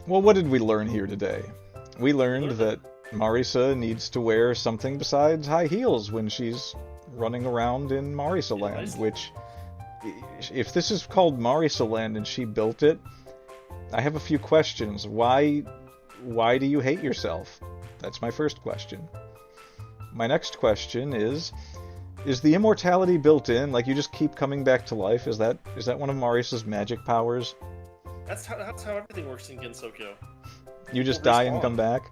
Well, what did we learn here today? We learned that Marisa needs to wear something besides high heels when she's running around in Marisaland, which, if this is called Marisaland and she built it, I have a few questions. Why do you hate yourself? That's my first question. My next question is the immortality built in? Like, you just keep coming back to life? Is that one of Marisa's magic powers? That's how everything works in Gensokyo. You just die and come back?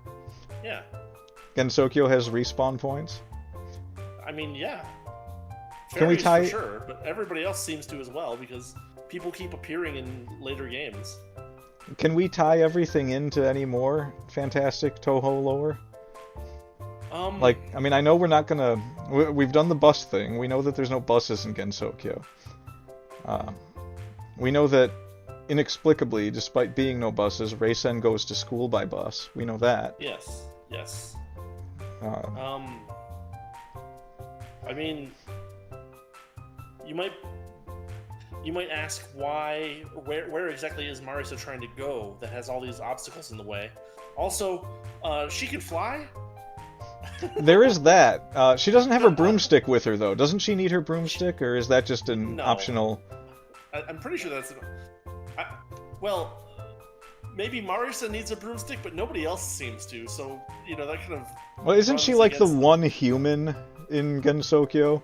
Yeah. Gensokyo has respawn points? I mean, yeah. Can we tie... for sure, but everybody else seems to as well, because people keep appearing in later games. Can we tie everything into any more fantastic Touhou lore? Like, I mean, I know we're not gonna... We've done the bus thing. We know that there's no buses in Gensokyo. We know that, inexplicably, despite being no buses, Reisen goes to school by bus. We know that. Yes. I mean, you might ask where exactly is Marisa trying to go that has all these obstacles in the way? Also, she can fly? There is that. She doesn't have her broomstick with her, though. Doesn't she need her broomstick, or is that just an optional... I'm pretty sure that's... Well, maybe Marisa needs a broomstick, but nobody else seems to, so, that kind of... Well, isn't she like the one human in Gensokyo?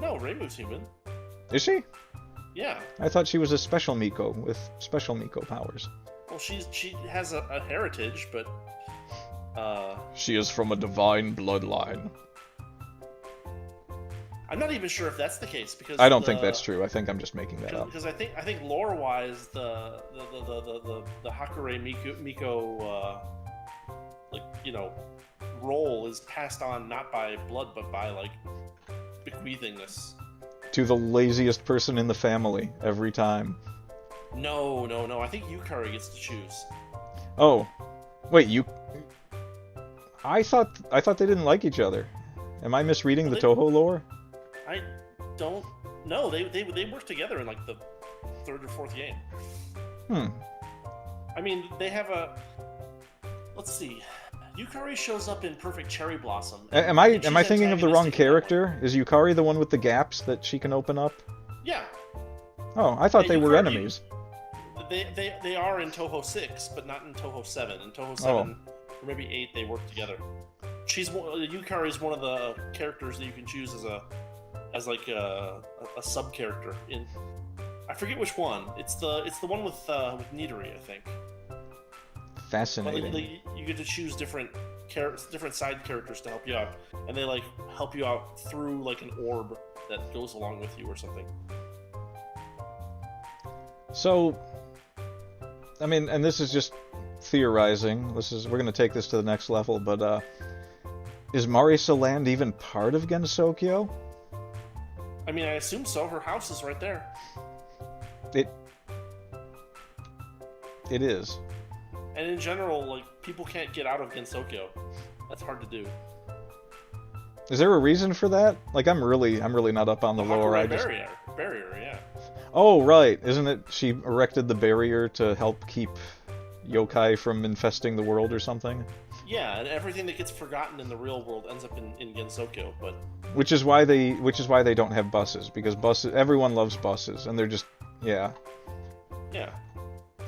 No, Reimu's human. Is she? Yeah. I thought she was a special Miko with special Miko powers. Well, she has a heritage, but... She is from a divine bloodline. I'm not even sure if that's the case, because I don't think that's true. I think I'm just making that up. Because I think lore-wise, the Hakure Miko role is passed on not by blood, but by bequeathingness. To the laziest person in the family every time. No. I think Yukari gets to choose. Oh, wait, I thought they didn't like each other. Am I misreading the Touhou lore? I don't know. They work together in the third or fourth game. I mean, they have a... Let's see. Yukari shows up in Perfect Cherry Blossom. Am I thinking of the wrong character? Is Yukari the one with the gaps that she can open up? Yeah. Oh, I thought they were enemies. They are in Touhou 6, but not in Touhou 7. In Touhou 7, or maybe 8, they work together. Yukari is one of the characters that you can choose as a sub character in. I forget which one. It's the one with Nidori, I think. Fascinating. But, you get to choose different side characters to help you out, and they help you out through an orb that goes along with you or something. So, I mean, and this is just theorizing. We're going to take this to the next level, but is Marisaland even part of Gensokyo? I mean, I assume so. Her house is right there. It is. And in general, people can't get out of Gensokyo. That's hard to do. Is there a reason for that? I'm really not up on the lore. Barrier, yeah. Oh, right. Isn't it she erected the barrier to help keep yokai from infesting the world or something? Yeah, and everything that gets forgotten in the real world ends up in Gensokyo, but... Which is why they don't have buses, because everyone loves buses, and they're just... Yeah. Yeah.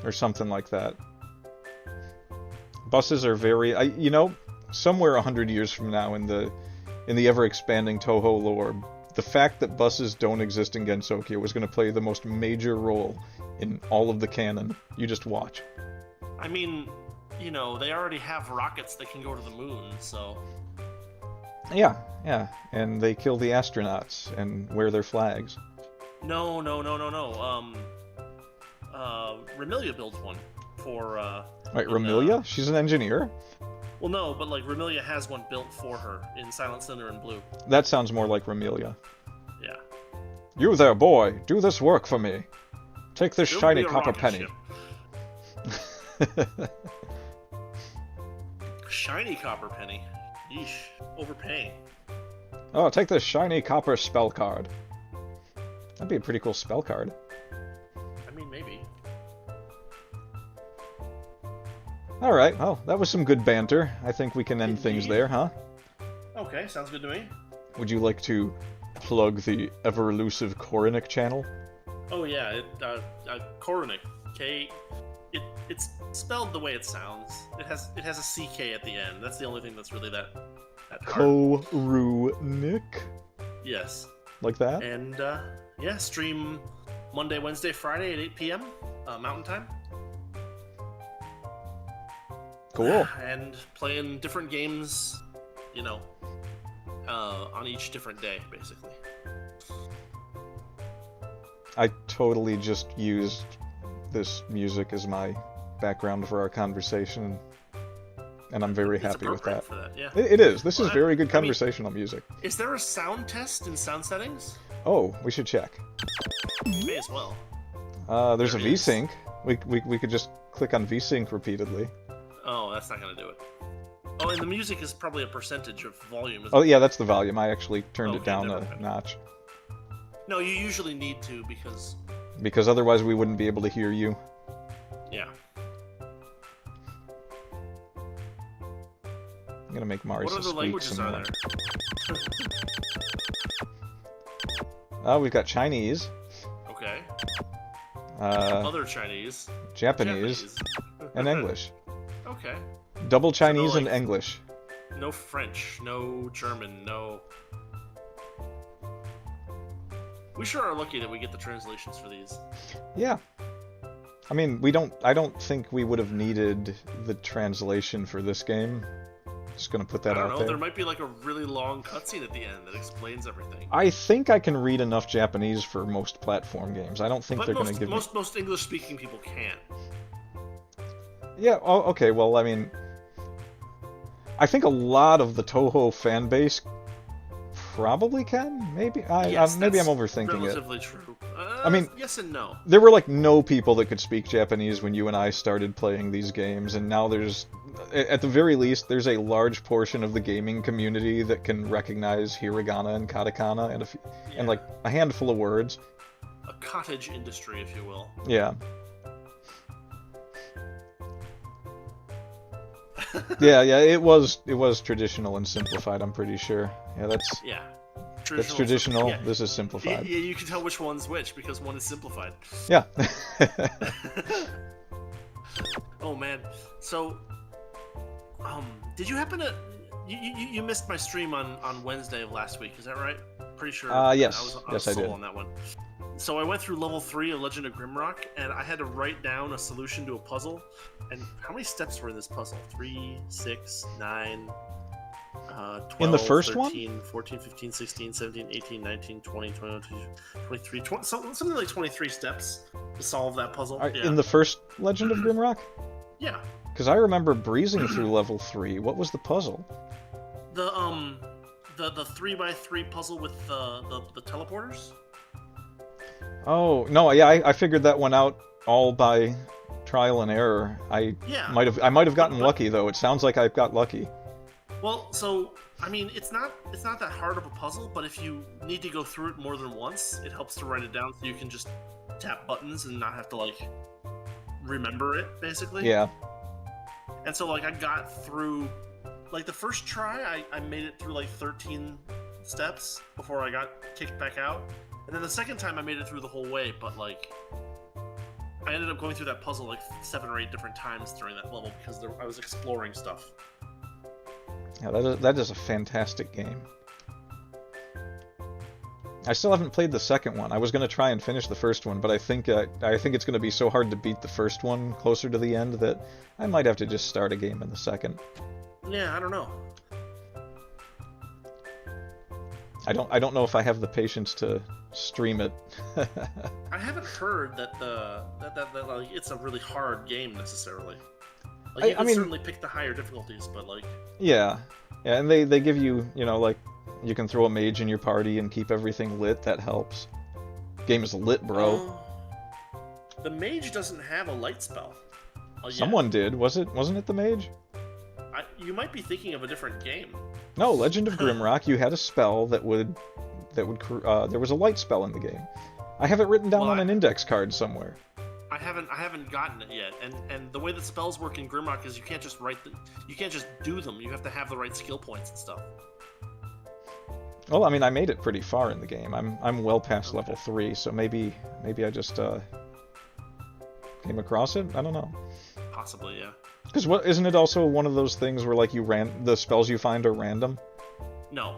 Or something like that. Buses are very... somewhere 100 years from now in the ever-expanding Touhou lore, the fact that buses don't exist in Gensokyo is going to play the most major role in all of the canon. You just watch. I mean, they already have rockets that can go to the moon, so... Yeah, and they kill the astronauts and wear their flags. No. Remilia builds one for... Wait, Remilia? She's an engineer? Well, no, but Remilia has one built for her in Silent Cinder and Blue. That sounds more like Remilia. Yeah. You there, boy! Do this work for me! Take this shiny copper penny. Shiny copper penny? Yeesh. Overpaying. Oh, take this shiny copper spell card. That'd be a pretty cool spell card. I mean, maybe. All right. Well, that was some good banter. I think we can end things Indeed. there, huh? Okay, sounds good to me. Would you like to plug the ever-elusive Koronic channel? Oh yeah, Koronic. It's spelled the way it sounds. It has a CK at the end. That's the only thing that's really that hard. Koronic? Yes. Like that? And yeah, stream Monday, Wednesday, Friday at 8 p.m. Mountain Time. Cool. And playing different games, you know, on each different day, basically. I totally just used this music as my background for our conversation, and I'm very happy with that. For that, yeah. It is. This is very good conversational music. Is there a sound test in sound settings? Oh, we should check. You may as well. There's There a it is. VSync. We could just click on VSync repeatedly. Oh, that's not gonna do it. Oh, and the music is probably a percentage of volume. Oh yeah, that's the volume. I actually turned it Okay, down never a mind. notch. No, you usually need to Because otherwise we wouldn't be able to hear you. yeah. I'm gonna make Marisa What other squeak languages some are more. there? We've got Chinese, Okay. Other Chinese. Japanese, and English. Okay. Double Chinese like- and English. No French, no German, no. We sure are lucky that we get the translations for these. Yeah. I mean, I don't think we would have needed the translation for this game. Just gonna put that I out don't know, there. there might be like a really long cutscene at the end that explains everything. I think I can read enough Japanese for most platform games. I don't think But they're gonna give me... most English-speaking people can't. Yeah, oh, okay, well, I mean... I think a lot of the Touhou fan base probably can, maybe? Yes, maybe I'm that's overthinking it. relatively true. I mean... yes and no. There were, like, no people that could speak Japanese when you and I started playing these games, and now there's... At the very least, there's a large portion of the gaming community that can recognize hiragana and katakana and like, a handful of words. A cottage industry, if you will. Yeah. yeah, it was traditional and simplified, I'm pretty sure. Yeah, that's traditional, Yeah. this is simplified. Yeah, you can tell which one's which because one is simplified. Yeah. Oh man. So did you happen to you missed my stream on Wednesday of last week, is that right? Pretty sure. Yes. I was I solo did. on that one. So I went through level 3 of Legend of Grimrock, and I had to write down a solution to a puzzle. And how many steps were in this puzzle? 3, 6, 9, 12, In the first 13, one? 14, 15, 16, 17, 18, 19, 20, 21, 22, 23, 20, something like 23 steps to solve that puzzle. Yeah. In the first Legend of Grimrock? Yeah. Because I remember breezing through level 3. What was the puzzle? The 3x3 puzzle with the teleporters? Oh, no, yeah, I figured that one out all by trial and error. I might have gotten lucky, though. It sounds like I've got lucky. Well, so I mean, it's not that hard of a puzzle, but if you need to go through it more than once, it helps to write it down so you can just tap buttons and not have to like remember it, basically. Yeah. And so like I got through like the first try, I made it through like 13 steps before I got kicked back out. And then the second time I made it through the whole way, but like I ended up going through that puzzle like 7 or 8 different times during that level because I was exploring stuff. Yeah, that is a fantastic game. I still haven't played the second one. I was going to try and finish the first one, but I think it's going to be so hard to beat the first one closer to the end that I might have to just start a game in the second. Yeah, I don't know. I don't know if I have the patience to stream it. I haven't heard that like it's a really hard game necessarily. Like you can certainly pick the higher difficulties, but like yeah, and they give you, you know, like you can throw a mage in your party and keep everything lit. That helps. Game is lit, bro. The mage doesn't have a light spell. Someone did. Wasn't it the mage? You might be thinking of a different game. No, Legend of Grimrock. You had a spell that would there was a light spell in the game. I have it written down on an index card somewhere. I haven't gotten it yet. And the way that spells work in Grimrock is you can't just do them. You have to have the right skill points and stuff. Well, I mean, I made it pretty far in the game. I'm well past level 3, so maybe I just came across it. I don't know. Possibly, yeah. Because isn't it also one of those things where like the spells you find are random? No.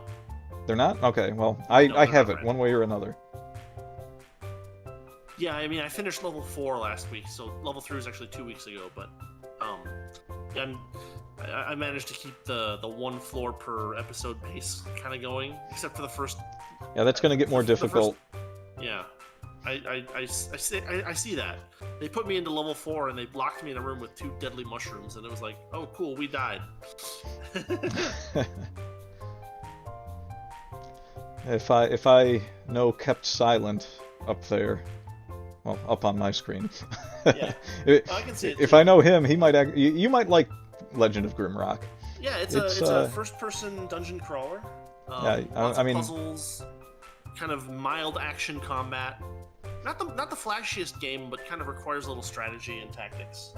They're not? Okay, well, I have it one way or another. Yeah, I mean, I finished level 4 last week, so level 3 was actually 2 weeks ago, but I managed to keep the 1 floor per episode pace kind of going, except for the first... Yeah, that's going to get more difficult. Yeah, I see that. They put me into level 4 and they locked me in a room with 2 deadly mushrooms, and it was like, oh, cool, we died. If I know kept silent up there, well, up on my screen. Yeah, I can see it. If I know him, he might. You might like Legend of Grimrock. Yeah, it's a first-person dungeon crawler. Yeah, lots I of mean, puzzles, kind of mild action combat. Not the flashiest game, but kind of requires a little strategy and tactics.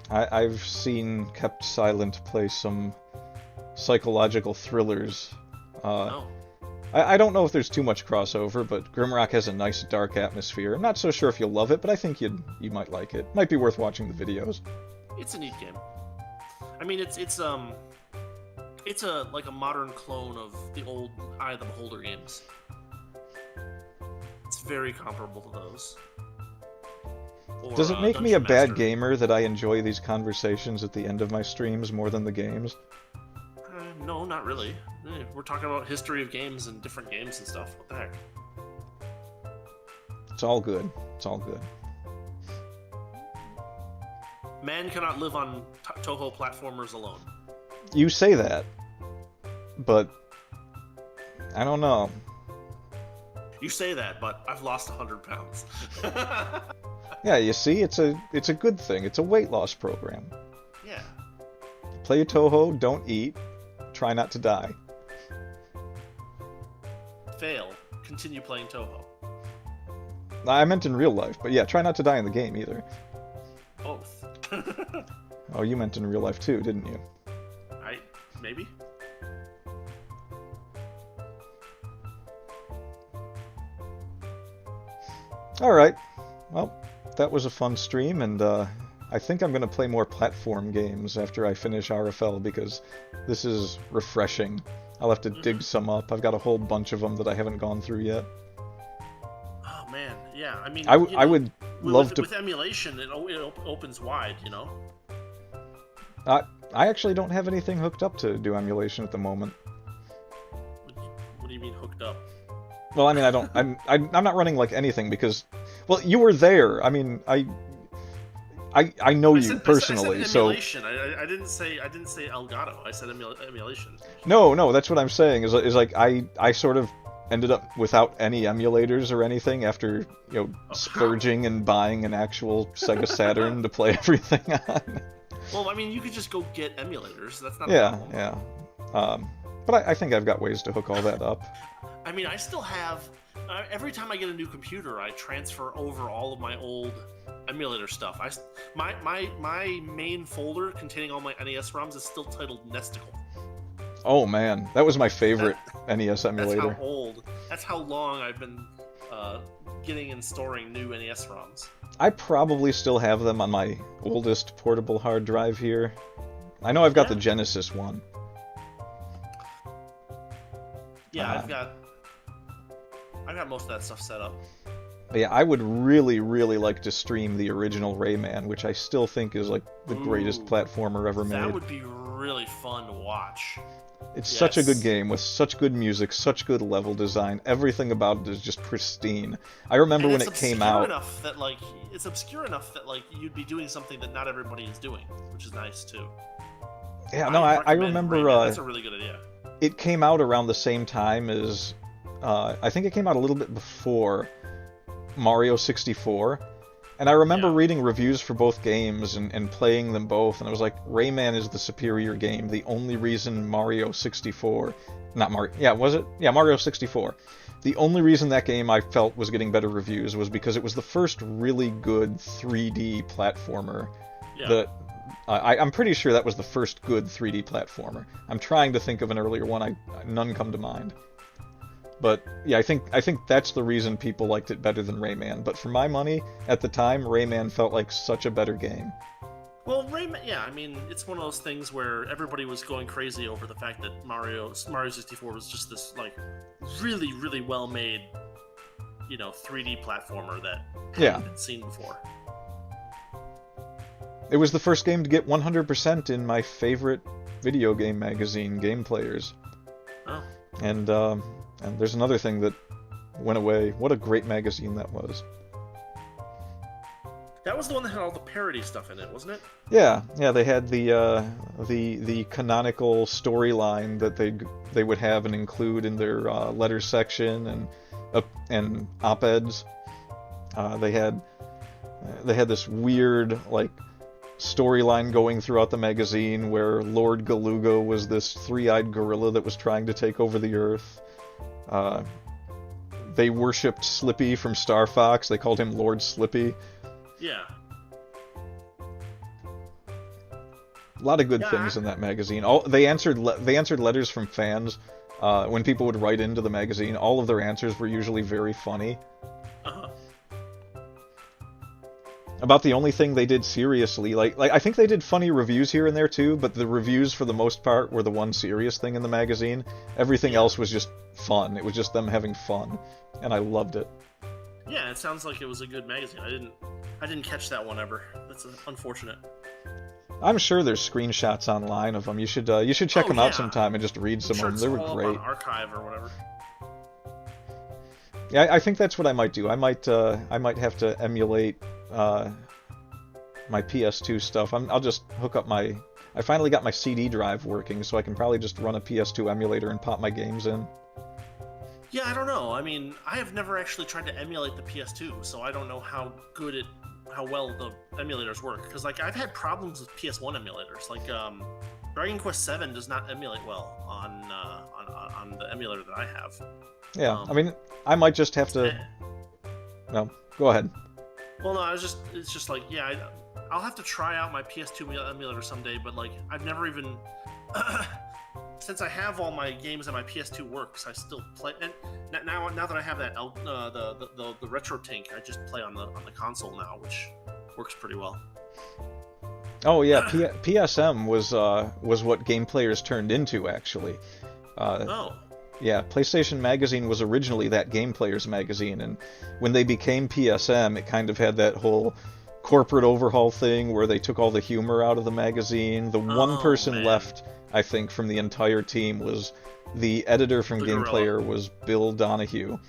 I've seen Kept Silent play some psychological thrillers. I don't know if there's too much crossover, but Grimrock has a nice dark atmosphere. I'm not so sure if you'll love it, but I think you might like it. Might be worth watching the videos. It's a neat game. I mean, it's a like a modern clone of the old Eye of the Beholder games. It's very comparable to those. Or, Does it make me Dungeon a bad Master. gamer that I enjoy these conversations at the end of my streams more than the games? No, not really. We're talking about history of games and different games and stuff. What the heck? It's all good. It's all good. Man cannot live on Touhou platformers alone. You say that, but I don't know. You say that, but I've lost 100 pounds. Yeah, you see, it's a good thing. It's a weight loss program. Yeah. Play a Touhou, don't eat, try not to die. Fail. Continue playing Touhou. I meant in real life, but yeah, try not to die in the game either. Both. Oh, you meant in real life too, didn't you? Maybe? Alright, well, that was a fun stream, and I think I'm going to play more platform games after I finish RFL, because this is refreshing. I'll have to dig some up. I've got a whole bunch of them that I haven't gone through yet. Oh, man, yeah, I mean... I would love to... With emulation, it opens wide, you know? I actually don't have anything hooked up to do emulation at the moment. What do you mean hooked up? Well, I mean, I'm not running like anything because, well, you were there. I mean, I know you personally, I said emulation. I didn't say Elgato. I said emulation. No, that's what I'm saying. Is like I sort of ended up without any emulators or anything after splurging and buying an actual Sega Saturn to play everything on. Well, I mean, you could just go get emulators. That's not a problem. Yeah. But I think I've got ways to hook all that up. I mean, I still have... every time I get a new computer, I transfer over all of my old emulator stuff. My main folder containing all my NES ROMs is still titled Nesticle. Oh, man. That was my favorite NES emulator. That's how old. That's how long I've been getting and storing new NES ROMs. I probably still have them on my oldest portable hard drive here. I know I've got the Genesis one. Yeah, I've got most of that stuff set up. But yeah, I would really, really like to stream the original Rayman, which I still think is like the greatest platformer ever made. That would be really fun to watch. It's such a good game with such good music, such good level design. Everything about it is just pristine. I remember when it came out. It's obscure enough that you'd be doing something that not everybody is doing, which is nice too. Yeah, no, I remember. That's a really good idea. It came out around the same time as. I think it came out a little bit before Mario 64. And I remember reading reviews for both games and playing them both, and I was like, Rayman is the superior game. The only reason Mario 64... Not Mario... Yeah, was it? Yeah, Mario 64 The only reason that game I felt was getting better reviews was because it was the first really good 3D platformer. Yeah. I'm pretty sure that was the first good 3D platformer. I'm trying to think of an earlier one. None come to mind. But yeah, I think that's the reason people liked it better than Rayman. But for my money, at the time, Rayman felt like such a better game. Well, Rayman, yeah, I mean, it's one of those things where everybody was going crazy over the fact that Mario 64 was just this, like, really, really well-made, 3D platformer that hadn't been seen before. It was the first game to get 100% in my favorite video game magazine, Game Players. Oh. And there's another thing that went away. What a great magazine that was. That was the one that had all the parody stuff in it, wasn't it? Yeah, they had the canonical storyline that they would have and include in their letter section and op-eds. They had this weird like storyline going throughout the magazine where Lord Galuga was this three-eyed gorilla that was trying to take over the Earth. They worshipped Slippy from Star Fox. They called him Lord Slippy. Yeah. A lot of good things in that magazine. They answered letters from fans when people would write into the magazine. All of their answers were usually very funny. Uh-huh. About the only thing they did seriously, like I think they did funny reviews here and there too, but the reviews for the most part were the one serious thing in the magazine. Everything else was just fun. It was just them having fun, and I loved it. Yeah, it sounds like it was a good magazine. I didn't catch that one ever. That's unfortunate. I'm sure there's screenshots online of them. You should check them out sometime and just read some of them. They were great. Up on Archive or whatever. Yeah, I think that's what I might do. I might have to emulate my PS2 stuff. I'll just hook up I finally got my CD drive working, so I can probably just run a PS2 emulator and pop my games in. Yeah, I don't know. I mean, I have never actually tried to emulate the PS2, so I don't know how well the emulators work. Because like I've had problems with PS1 emulators. Like Dragon Quest VII does not emulate well on the emulator that I have. Yeah, I mean, I might just have to. No, go ahead. Well, no, it's just like, yeah, I'll have to try out my PS2 emulator someday, but like I've never even. Since I have all my games and my PS2 works, I still play. And now that I have that the Retro Tink, I just play on the console now, which works pretty well. Oh yeah, PSM was what Game Players turned into actually. Yeah, PlayStation Magazine was originally that Game Players magazine, and when they became PSM, it kind of had that whole corporate overhaul thing where they took all the humor out of the magazine. The one person left, I think, from the entire team was the editor from Game Player was Bill Donahue,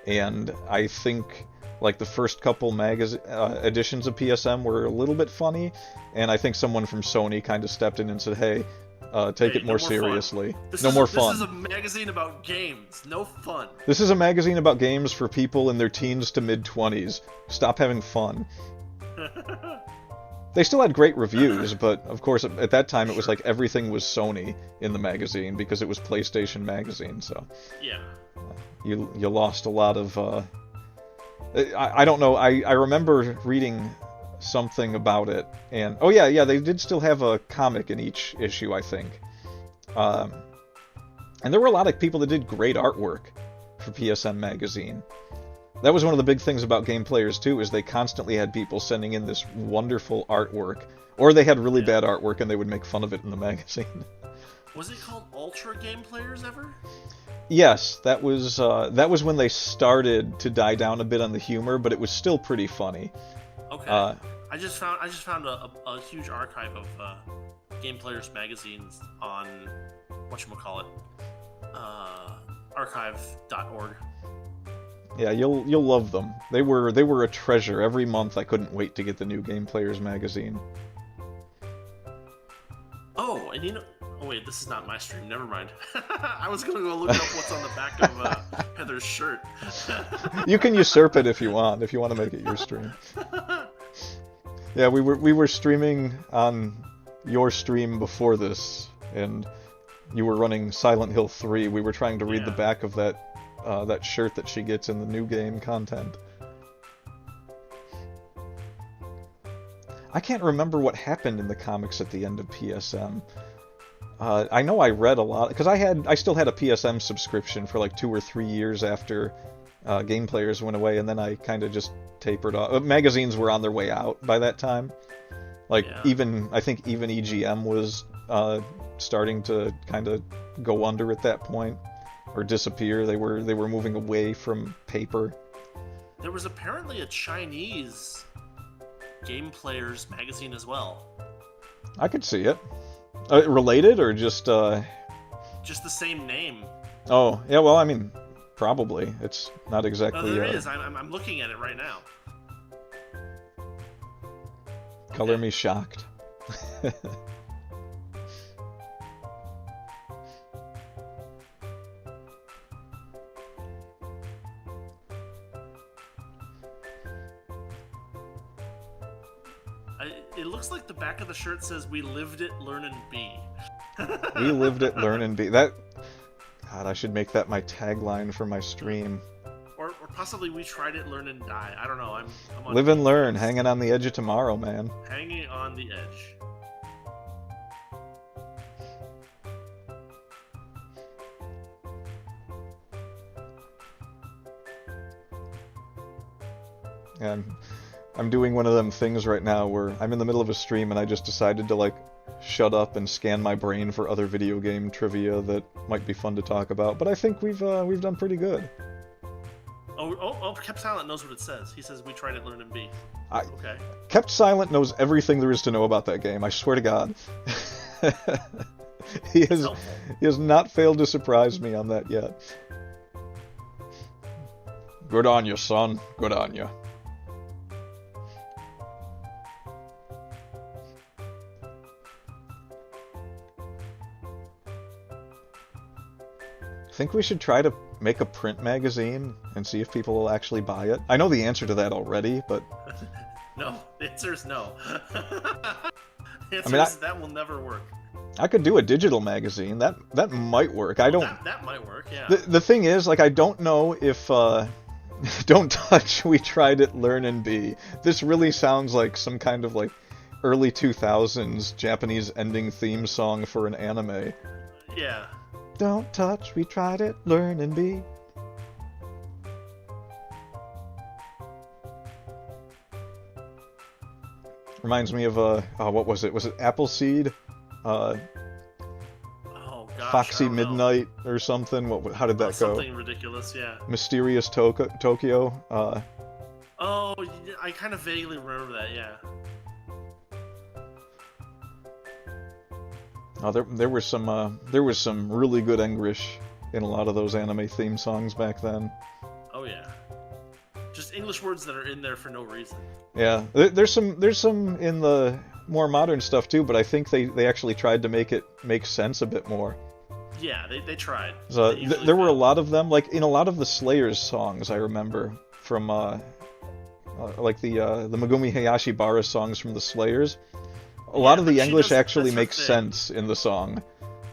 and I think like the first couple editions of PSM were a little bit funny, and I think someone from Sony kind of stepped in and said, "Hey, take it more seriously. No more fun. This is a magazine about games. No fun. This is a magazine about games for people in their teens to mid-20s. Stop having fun." They still had great reviews, but of course at that time it was like everything was Sony in the magazine because it was PlayStation Magazine. So yeah, you lost a lot of. I don't know. I remember reading something about it, and oh yeah, they did still have a comic in each issue, I think. And there were a lot of people that did great artwork for PSM Magazine. That was one of the big things about Game Players too, is they constantly had people sending in this wonderful artwork, or they had really bad artwork and they would make fun of it in the magazine. Was it called Ultra Game Players ever? Yes, that was when they started to die down a bit on the humor, but it was still pretty funny. Okay. I just found a huge archive of Game Players magazines on whatchamacallit, archive.org. Yeah, you'll love them. They were a treasure. Every month I couldn't wait to get the new Game Players magazine. Oh, and oh wait, this is not my stream. Never mind. I was gonna go look up what's on the back of Heather's shirt. You can usurp it if you want to make it your stream. Yeah, we were streaming on your stream before this, and you were running Silent Hill 3. We were trying to read the back of that that shirt that she gets in the new game content. I can't remember what happened in the comics at the end of PSM. I know I read a lot because I still had a PSM subscription for like 2 or 3 years after Game Players went away, and then I kind of just tapered off. Magazines were on their way out by that time. Like I think even EGM was starting to kind of go under at that point, or disappear. They were moving away from paper. There was apparently a Chinese Game Players magazine as well. I could see it. Related or just the same name? Oh, yeah, well, I mean, probably. It's not exactly... No, there is. I'm looking at it right now. Color me shocked. It looks like the back of the shirt says, "We lived it, learn and be." We lived it, learn and be. That... God, I should make that my tagline for my stream. Or possibly, "We tried it, learn and die." I don't know. I'm on Live and learn, hanging on the edge of tomorrow, man. Hanging on the edge. And I'm doing one of them things right now where I'm in the middle of a stream and I just decided to, like, shut up and scan my brain for other video game trivia that might be fun to talk about. But I think we've done pretty good. Oh, Kept Silent knows what it says. He says, "We tried it, learn and be." Okay. Kept Silent knows everything there is to know about that game, I swear to God. He has not failed to surprise me on that yet. Good on you, son. Good on you. I think we should try to make a print magazine and see if people will actually buy it. I know the answer to that already, but... No, the answer is no. The answer is that will never work. I could do a digital magazine. That might work. I don't... That might work, yeah. The thing is, like, I don't know if... Don't touch, we tried it, learn and be. This really sounds like some kind of, like, early 2000s Japanese ending theme song for an anime. Yeah. Don't touch, we tried it, learn and be. Reminds me of, what was it? Was it Appleseed? Oh, gosh, Foxy Midnight or something? How did that go? Something ridiculous, yeah. Mysterious Tokyo? Oh, I kind of vaguely remember that, yeah. Oh, there was some really good English in a lot of those anime theme songs back then. Oh yeah, just English words that are in there for no reason. Yeah, there's some in the more modern stuff too, but I think they actually tried to make it make sense a bit more. Yeah, they tried. So there were a lot of them, like in a lot of the Slayers songs. I remember from like the Megumi Hayashibara songs from the Slayers. A lot of the English actually makes sense in the song,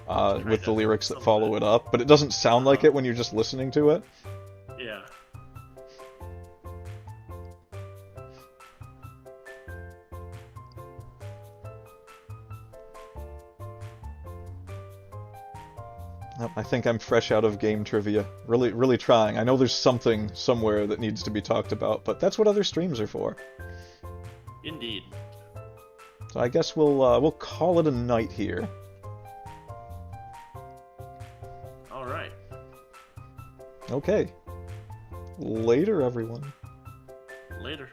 with the lyrics that follow it up, but it doesn't sound like it when you're just listening to it. Yeah. I think I'm fresh out of game trivia. Really trying. I know there's something somewhere that needs to be talked about, but that's what other streams are for. Indeed. So I guess we'll call it a night here. All right. Okay. Later, everyone. Later.